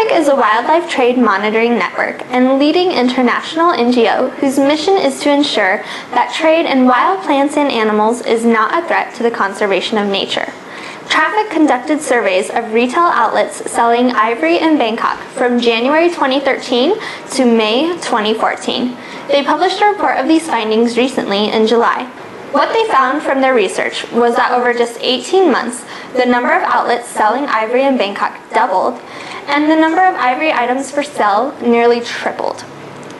Traffic is a wildlife trade monitoring network and leading international NGO whose mission is to ensure that trade in wild plants and animals is not a threat to the conservation of nature. Traffic conducted surveys of retail outlets selling ivory in Bangkok from January 2013 to May 2014. They published a report of these findings recently in July. What they found from their research was that over just 18 months, the number of outlets selling ivory in Bangkok doubled, and the number of ivory items for sale nearly tripled.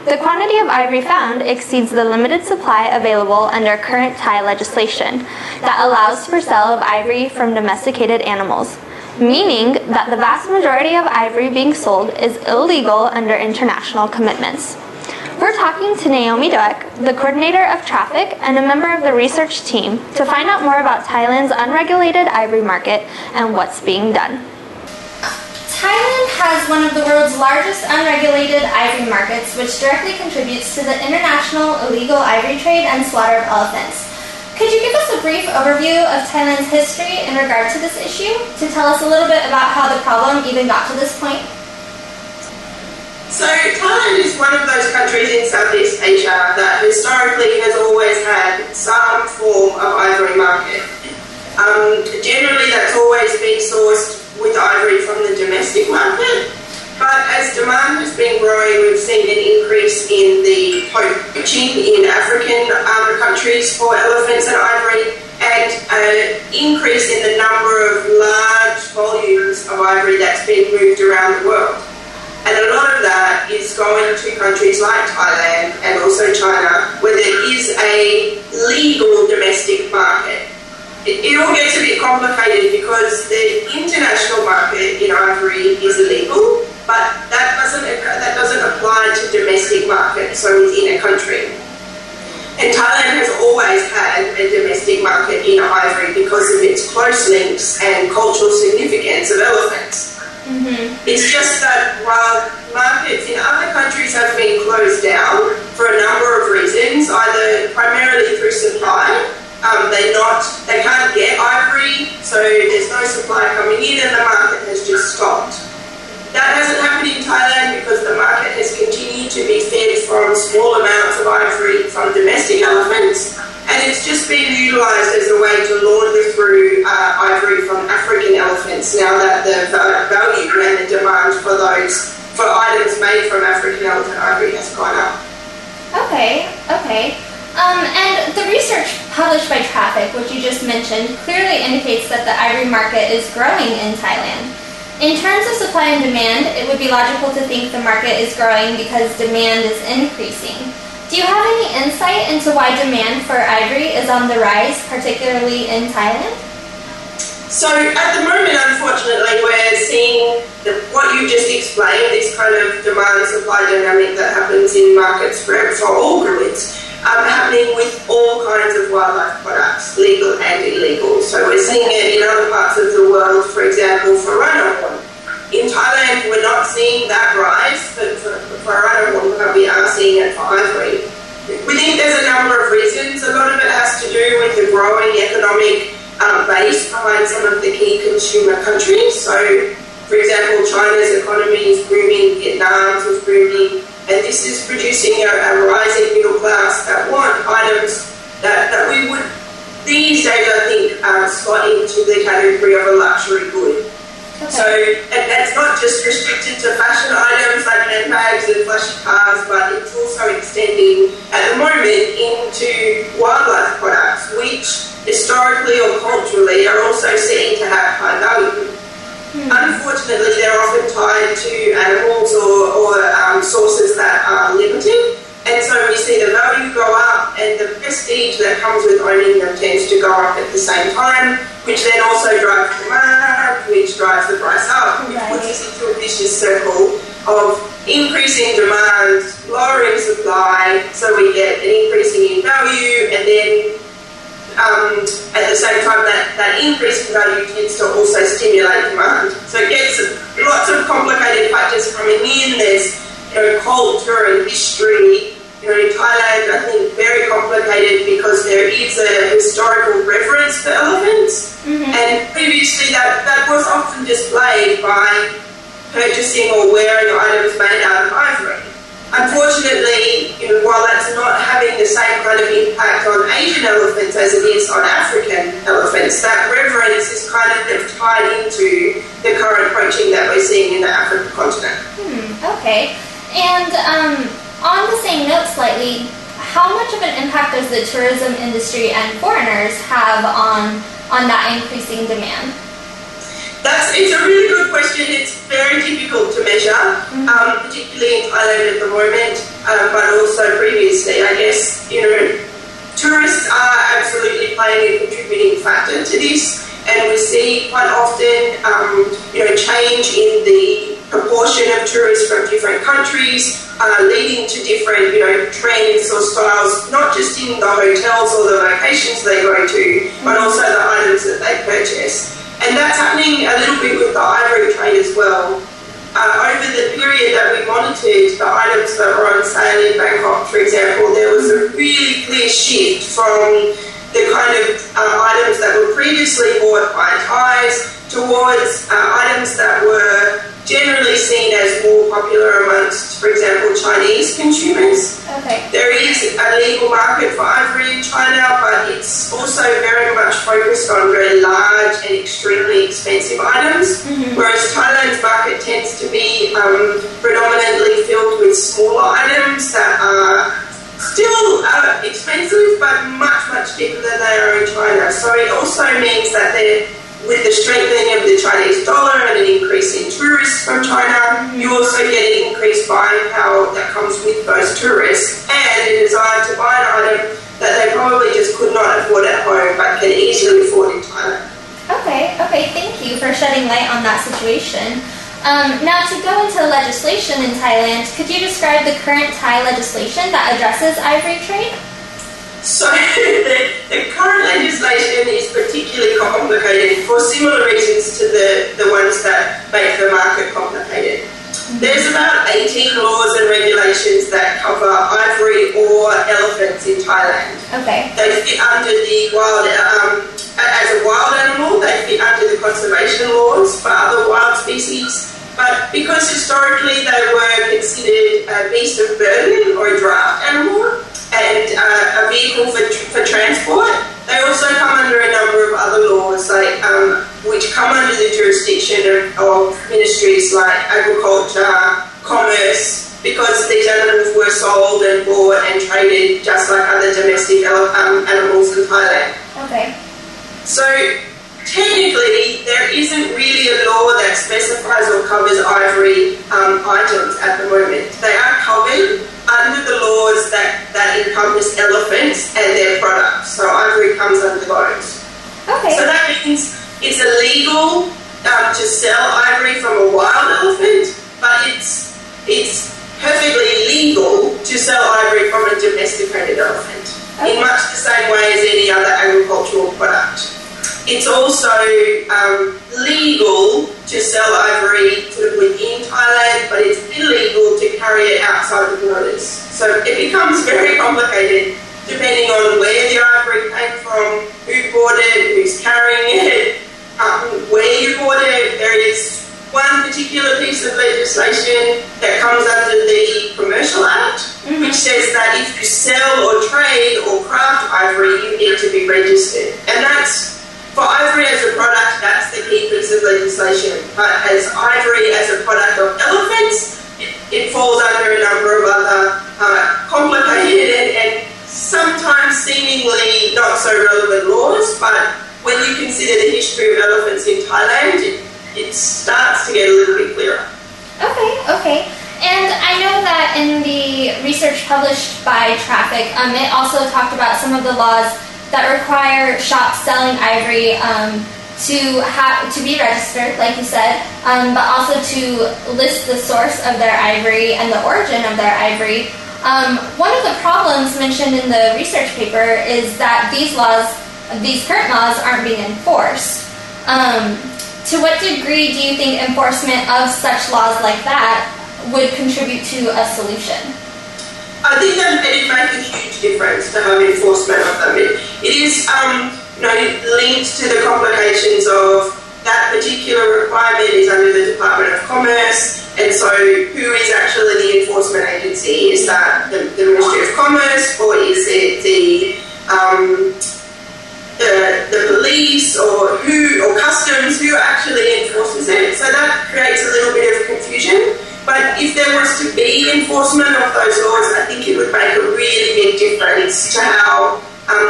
The quantity of ivory found exceeds the limited supply available under current Thai legislation that allows for sale of ivory from domesticated animals, meaning that the vast majority of ivory being sold is illegal under international commitments. We're talking to Naomi Doak, the coordinator of traffic and a member of the research team, to find out more about Thailand's unregulated ivory market and what's being done. Thailand has one of the world's largest unregulated ivory markets, which directly contributes to the international illegal ivory trade and slaughter of elephants. Could you give us a brief overview of Thailand's history in regard to this issue, to tell us a little bit about how the problem even got to this point? So Thailand is one of those countries in Southeast Asia that historically has always had some form of ivory market. Generally that's always been sourced with ivory from the domestic market, but as demand has been growing, we've seen an increase in the poaching in African countries for elephants and ivory, and an increase in the number of large volumes of ivory that's been moved around the world. And a lot of that is going to countries like Thailand and also China, where there is a legal domestic market. It all gets a bit complicated because the international market in ivory is illegal, but that doesn't apply to domestic markets, so within a country. And Thailand has always had a domestic market in ivory because of its close links and cultural significance of elephants. It's just that while markets in other countries have been closed down for a number of reasons, either primarily through supply, they can't get ivory, so there's no supply coming in and the market has just stopped. That hasn't happened in Thailand because the market has continued to be fed from small amounts of ivory from domestic elephants, and it's just been utilised as a way to launder through ivory from African elephants now that the value and the demand for items made from African elephant ivory has gone up. Okay. And the research published by Traffic, which you just mentioned, clearly indicates that the ivory market is growing in Thailand. In terms of supply and demand, it would be logical to think the market is growing because demand is increasing. Do you have any insight into why demand for ivory is on the rise, particularly in Thailand? So at the moment, unfortunately, we're seeing what you just explained, this kind of demand-supply dynamic that happens in markets for all goods, happening with all kinds of wildlife products, legal and illegal. So we're seeing it in other parts of the world, for example, for rhino horn. In Thailand, we're not seeing that rise for rhino horn, but we are seeing it for ivory. We think there's a number of reasons. A lot of it has to do with the growing economic base behind some of the key consumer countries. So, for example, China's economy is booming, Vietnam's is booming, and this is producing a rising middle class that want items that we would these days, I think, slot into the category of a luxury good. Okay. So that's not just restricted to fashion items like handbags and flashy cars, but it's also extending at the moment into wildlife products, which historically or culturally are also seen to have high value. Unfortunately, they're often tied to animals or sources that are limited, and so we see the value go up and the prestige that comes with owning them tends to go up at the same time, which then also drives demand, which drives the price up, which puts us into a vicious circle of increasing demand, lowering supply, so we get an increasing in value, and then at the same time that increase in value tends to also stimulate demand. So it gets lots of complicated factors coming in. There's culture and history. In Thailand, I think very complicated because there is a historical reverence for elephants, and previously that was often displayed by purchasing or wearing items made out of ivory. Unfortunately, while that's not having the same kind of impact on Asian elephants as it is on African elephants, that reverence is kind of tied into the current poaching that we're seeing in the African continent. Okay. And on the same note slightly, how much of an impact does the tourism industry and foreigners have on that increasing demand? It's a really good question. It's very difficult to measure, particularly in Thailand at the moment, but also previously. I guess, tourists are absolutely playing a contributing factor to this, and we see quite often, change in the proportion of tourists from different countries, leading to different, trends or styles, not just in the hotels or the locations they go to, but also the items that they purchase. And that's happening a little bit with the ivory trade as well. Over the period that we monitored the items that were on sale in Bangkok, for example, there was a really clear shift from the kind of items that were previously bought by Thais towards items that were generally seen as more popular amongst, for example, Chinese consumers. Okay. There is a legal market for ivory in China, but it's also very much focused on very large and extremely expensive items, whereas Thailand's market tends to be predominantly filled with smaller items that are still expensive, but much, much cheaper than they are in China. So it also means that with the strengthening of the Chinese dollar and an increase in tourists from China, you also get an increased buying power that comes with those tourists and a desire to buy an item that they probably just could not afford at home but can easily afford in Thailand. Okay, thank you for shedding light on that situation. Now, to go into legislation in Thailand, could you describe the current Thai legislation that addresses ivory trade? So the current legislation is particularly complicated for similar reasons to the ones that make the market complicated. There's about 18 laws and regulations that cover ivory or elephants in Thailand. Okay. They fit under the wild, as a wild animal, they fit under the conservation laws for other wild species. But because historically they were considered a beast of burden or a draft animal, and a vehicle for transport, they also come under a number of other laws, which come under the jurisdiction of ministries like agriculture, commerce, because these animals were sold and bought and traded just like other domestic animals in Thailand. Okay. So technically, there isn't really a law that specifies or covers ivory items at the moment. They are covered under the laws that encompass elephants and their products. So ivory comes under those. Okay. So that means it's illegal to sell ivory from a wild elephant, but it's perfectly legal to sell ivory from a domesticated elephant, in much the same way as any other agricultural product. It's also legal to sell ivory sort of within Thailand, but it's illegal to carry it outside the borders. So it becomes very complicated depending on where the ivory came from, who bought it, who's carrying it, where you bought it. There is one particular piece of legislation that comes under the Commercial Act, which says that if you sell or trade or craft ivory, you need to be registered. And that's, for ivory as a product, that's the key piece of legislation. But as ivory as a product of elephants, it falls under a number of other complicated and sometimes seemingly not so relevant laws. But when you consider the history of elephants in Thailand, it starts to get a little bit clearer. Okay. And I know that in the research published by Traffic, it also talked about some of the laws that require shops selling ivory to be registered, like you said, but also to list the source of their ivory and the origin of their ivory. One of the problems mentioned in the research paper is that these current laws aren't being enforced. To what degree do you think enforcement of such laws like that would contribute to a solution? I think that it makes a huge difference to have enforcement of them. It is linked to the complications of that particular requirement is under the Department of Commerce, and so who is actually the enforcement agency? Is that the Ministry of Commerce, or is it the police, or customs? Who actually enforces it? So that creates a little bit of confusion. But if there was to be enforcement of those laws, I think it would make a really big difference to how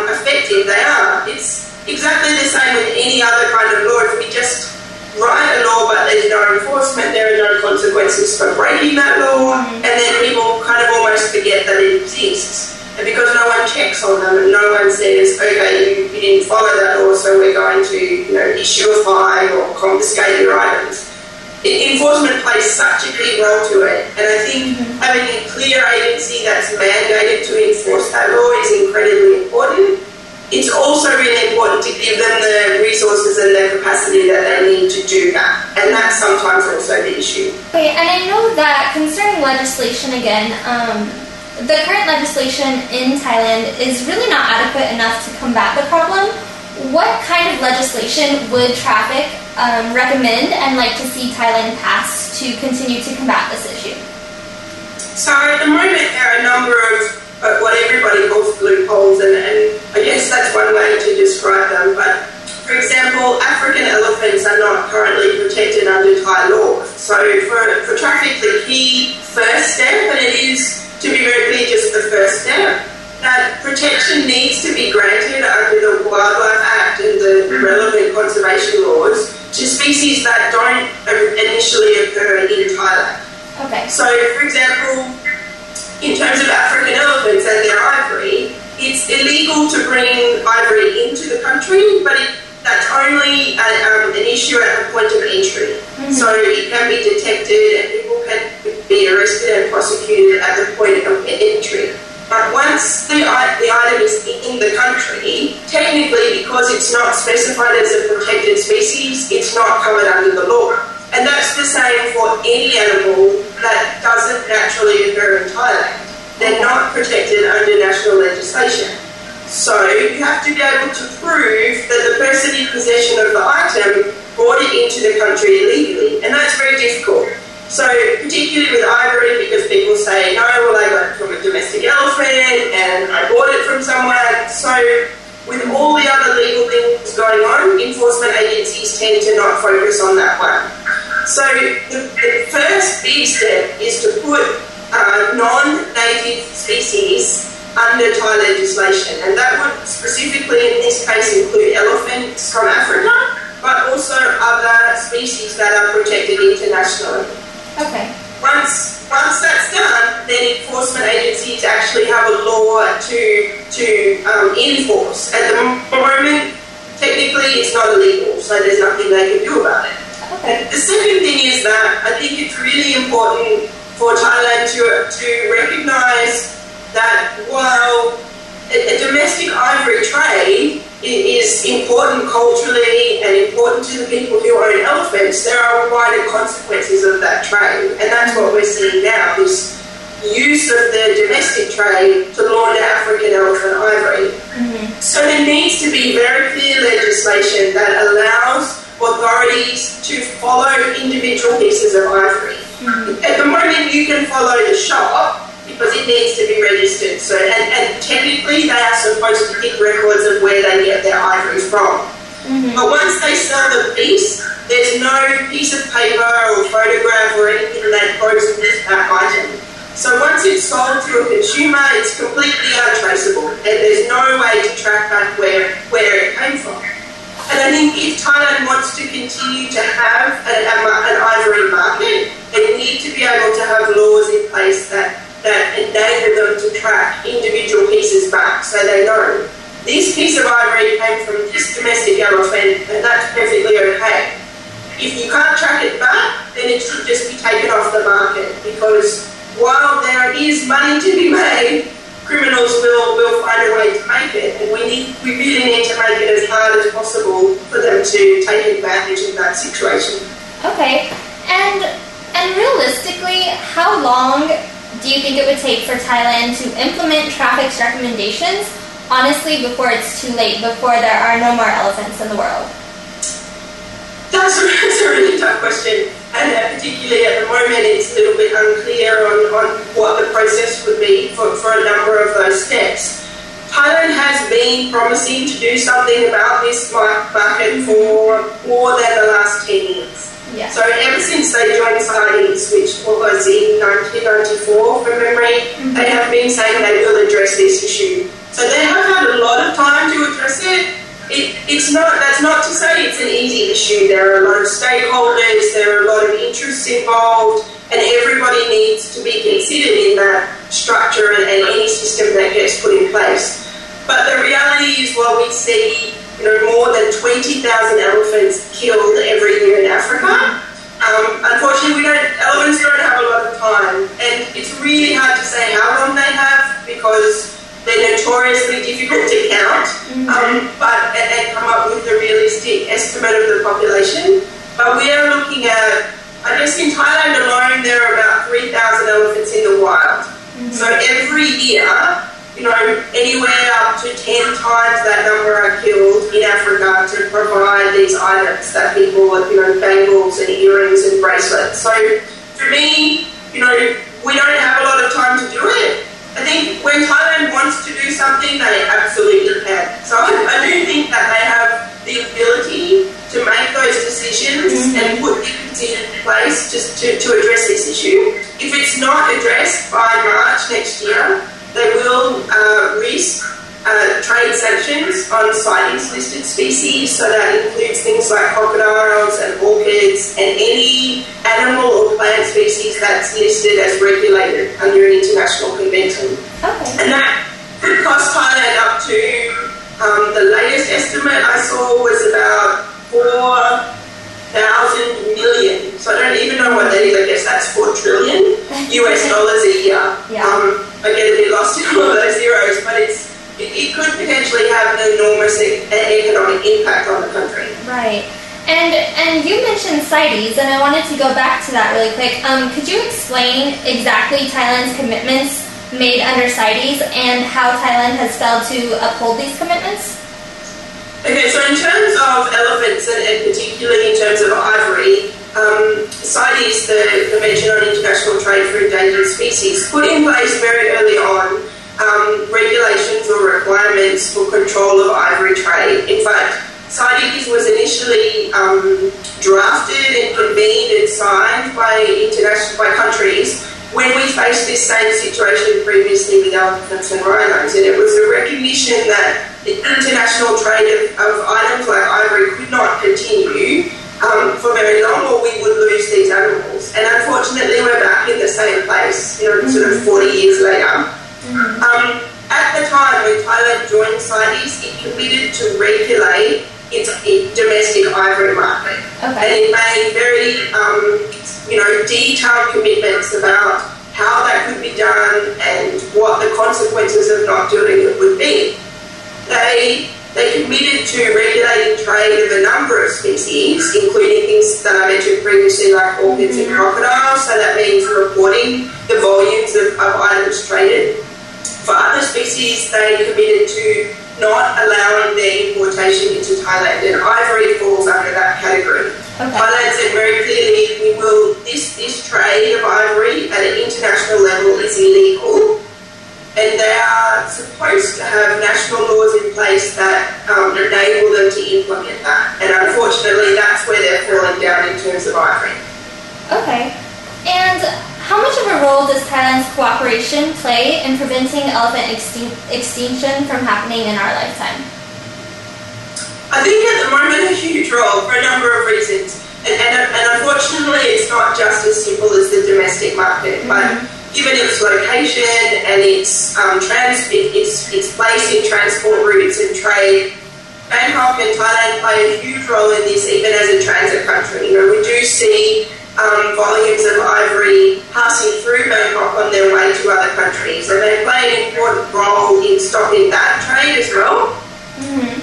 effective they are. It's exactly the same with any other kind of law. If we just write a law but there's no enforcement, there are no consequences for breaking that law, and then people kind of almost forget that it exists. And because no one checks on them and no one says, okay, you didn't follow that law, so we're going to issue a fine or confiscate your items. Enforcement plays such a key role to it, and I think having a clear agency that's mandated to enforce that law is incredibly important. It's also really important to give them the resources and the capacity that they need to do that, and that's sometimes also the issue. Okay, and I know that concerning legislation again, the current legislation in Thailand is really not adequate enough to combat the problem. What kind of legislation would traffic recommend and like to see Thailand pass to continue to combat this issue? So at the moment there are a number of what everybody calls loopholes, and I guess that's one way to describe them. But for example, African elephants are not currently protected under Thai law. So for traffic, the key first step, and it is, to be very clear, just the first step, that protection needs to be granted under the Wildlife Act and the relevant conservation laws to species that don't initially occur in Thailand. Okay. So, for example, in terms of African elephants and their ivory, it's illegal to bring ivory into the country, but that's only an issue at the point of entry. So it can be detected and people can be arrested and prosecuted at the point of entry. But once the item is in the country, technically, because it's not specified as a protected species, it's not covered under the law. And that's the same for any animal that doesn't naturally occur in Thailand. They're not protected under national legislation. So you have to be able to prove that the person in possession of the item brought it into the country illegally, and that's very difficult. So particularly with ivory, because people say, no, well, I got it from a domestic elephant and I bought it from someone. So with all the other legal things going on, enforcement agencies tend to not focus on that one. So the first big step is to put non-native species under Thai legislation, and that would specifically in this case include elephants from Africa, but also other species that are protected internationally. Okay. Once that's done, then enforcement agencies actually have a law to enforce. At the moment, technically it's not illegal, so there's nothing they can do about it. Okay. The second thing is that I think it's really important for Thailand to recognise that while a domestic ivory trade is important culturally and important to the people who own elephants, there are wider consequences of that trade, and that's what we're seeing now, this use of the domestic trade to launder African elephant ivory. So there needs to be very clear legislation that allows authorities to follow individual pieces of ivory. At the moment you can follow the shop because it needs to be registered. So, and technically they are supposed to keep records of where they get their ivory from. But once they sell the piece, there's no piece of paper or photograph or anything that goes with that item. So once it's sold to a consumer, it's completely untraceable, and there's no way to track back where it came from. And I think if Thailand wants to continue to have an ivory market, they need to be able to have laws in place that enable them to track individual pieces back, so they know this piece of ivory came from this domestic elephant, and that's perfectly okay. If you can't track it back, then it should just be taken off the market, because while there is money to be made, criminals will find a way to make it, and we really need to make it as hard as possible for them to take advantage of that situation. Okay, and realistically, how long do you think it would take for Thailand to implement traffic's recommendations, honestly, before it's too late, before there are no more elephants in the world? That's a really tough question, and particularly at the moment it's a little bit unclear on what the process would be for a number of those steps. Thailand has been promising to do something about this market for more than the last 10 years. Yeah. So ever since they joined CITES, which was in 1994 from memory, they have been saying they will address this issue. So they have had a lot of time to address it. That's not to say it's an easy issue. There are a lot of stakeholders, there are a lot of interests involved, and everybody needs to be considered in that structure and any system that gets put in place. But the reality is, while we see more than 20,000 elephants killed every year in Africa, unfortunately elephants don't have a lot of time, and it's really hard to say how long they have because they're notoriously difficult to count, and come up with a realistic estimate of the population. But we are looking at, I guess in Thailand alone, there are about 3,000 elephants in the wild. So every year, anywhere up to 10 times that number are killed in Africa to provide these items that people, bangles and earrings and bracelets. So for me, we don't have a lot of time to do it. I think when Thailand wants to do something, they absolutely can. So I do think that they have the ability to make those decisions and put things in place just to address this issue. If it's not addressed by March next year, they will risk trade sanctions on CITES listed species, so that includes things like crocodiles and orchids and any animal or plant species that's listed as regulated under an international convention. Okay. And that could cost Thailand up to, the latest estimate I saw was about 4,000 million. So I don't even know what that is. I guess that's $4 trillion US dollars a year. Yeah. I get a bit lost in all of those zeros, but it could potentially have an enormous economic impact on the country. Right. And you mentioned CITES, and I wanted to go back to that really quick. Could you explain exactly Thailand's commitments made under CITES and how Thailand has failed to uphold these commitments? Okay, so in terms of elephants, and particularly in terms of ivory, CITES, the Convention on International Trade for Endangered Species, put in place very early on regulations or requirements for control of ivory trade. In fact, CITES was initially drafted and convened and signed by countries when we faced this same situation previously with elephants and rhinos, and it was a recognition that the international trade of items like ivory could not continue for very long, or we would lose these animals. And unfortunately, we're back in the same place, sort of 40 years later. At the time when Thailand joined CITES, it committed to regulate its domestic ivory market. Okay. And it made very, detailed commitments about how that could be done and what the consequences of not doing it would be. They committed to regulating trade of a number of species, including things that I mentioned previously like orchids and crocodiles, so that means reporting the volumes of items traded. For other species, they committed to not allowing their importation into Thailand, and ivory falls under that category. Okay. Thailand said very clearly, this trade of ivory at an international level is illegal, and they are supposed to have national laws in place that enable them to implement that. And unfortunately, that's where they're falling down in terms of ivory. Okay. And how much of a role does Thailand's cooperation play in preventing elephant extinction from happening in our lifetime? I think at the moment a huge role for a number of reasons. And unfortunately, it's not just as simple as the domestic market, but given its location and its place in transport routes and trade, Bangkok and Thailand play a huge role in this, even as a transit country. We do see volumes of ivory passing through Bangkok on their way to other countries, and they play an important role in stopping that trade as well.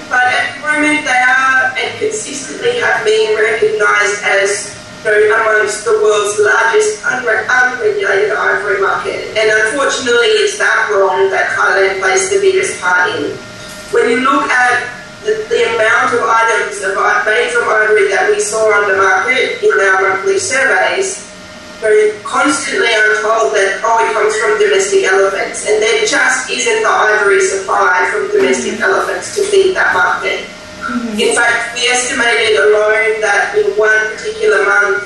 But at the moment, they are and consistently have been recognised as amongst the world's largest unregulated ivory market. And unfortunately, it's that role that Thailand plays the biggest part in. When you look at the amount of items made from ivory that we saw on the market in our monthly surveys, constantly I'm told that, it comes from domestic elephants, and there just isn't the ivory supply from domestic elephants to feed that market. In fact, we estimated alone that in one particular month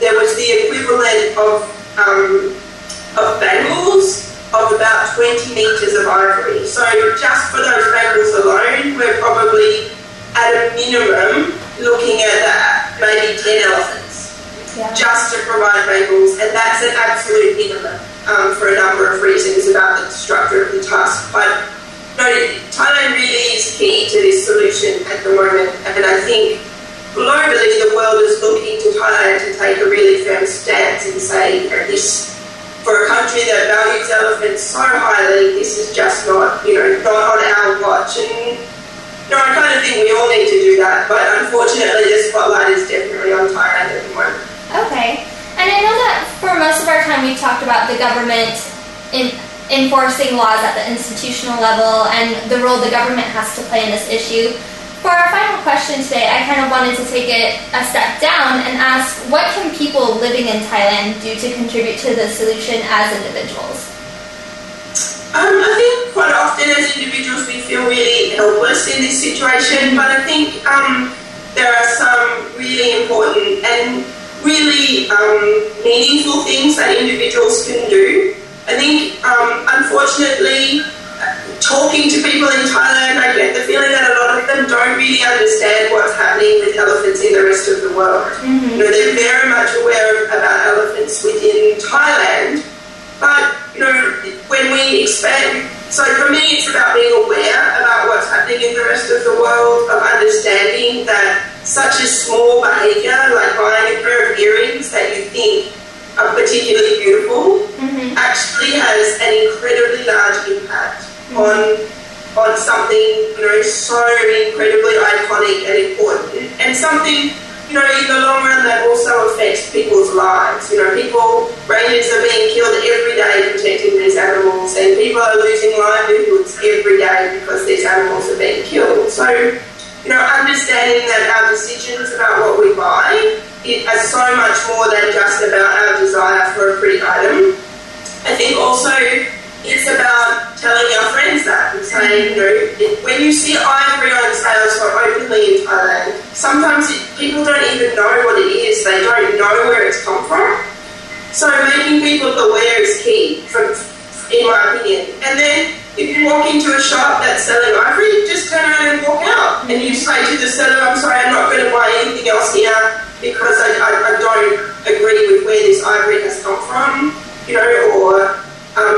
there was the equivalent of bangles of about 20 metres of ivory. So just for those bangles alone, we're probably at a minimum looking at that, maybe 10 elephants, just to provide bangles, and that's an absolute minimum for a number of reasons about the structure of the tusk. But no, Thailand really is key to this solution at the moment, and I think globally the world is looking to Thailand to take a really firm stance and say, this, for a country that values elephants so highly, this is just not, not on our watch. And I kind of think we all need to do that, but unfortunately the spotlight is definitely on Thailand at the moment. Okay, and I know that for most of our time we've talked about the government enforcing laws at the institutional level and the role the government has to play in this issue. For our final question today, I kind of wanted to take it a step down and ask, what can people living in Thailand do to contribute to the solution as individuals? I think quite often as individuals we feel really helpless in this situation, but I think there are some really important and really meaningful things that individuals can do. I think, unfortunately, talking to people in Thailand, I get the feeling that a lot of them don't really understand what's happening with elephants in the rest of the world. They're very much aware about elephants within Thailand, but, when we expand, so for me it's about being aware about what's happening in the rest of the world, of understanding that such a small behaviour, like buying a pair of earrings that you think are particularly beautiful, actually has an incredibly large impact on something, so incredibly iconic and important, and something, in the long run that also affects people's lives. Rangers are being killed every day protecting these animals, and people are losing livelihoods every day because these animals are being killed. So, understanding that our decisions about what we buy are so much more than just about our desire for a pretty item. I think also it's about telling our friends that and saying, when you see ivory on sale so openly in Thailand, sometimes people don't even know what it is. They don't know where it's come from. So making people aware is key, in my opinion. And then if you walk into a shop that's selling ivory, just turn around and walk out. And you say to the seller, I'm sorry, I'm not going to buy anything else here because I don't agree with where this ivory has come from, or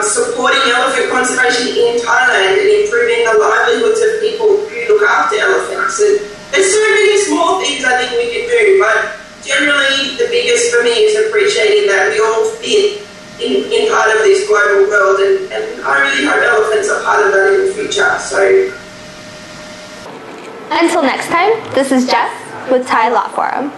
supporting elephant conservation in Thailand and improving the livelihoods of people who look after elephants. And there's so many small things I think we can do, but generally the biggest for me is appreciating that we all fit in part of this global world, and I really hope elephants are part of that in the future. So until next time, this is Jess with Thai Law Forum.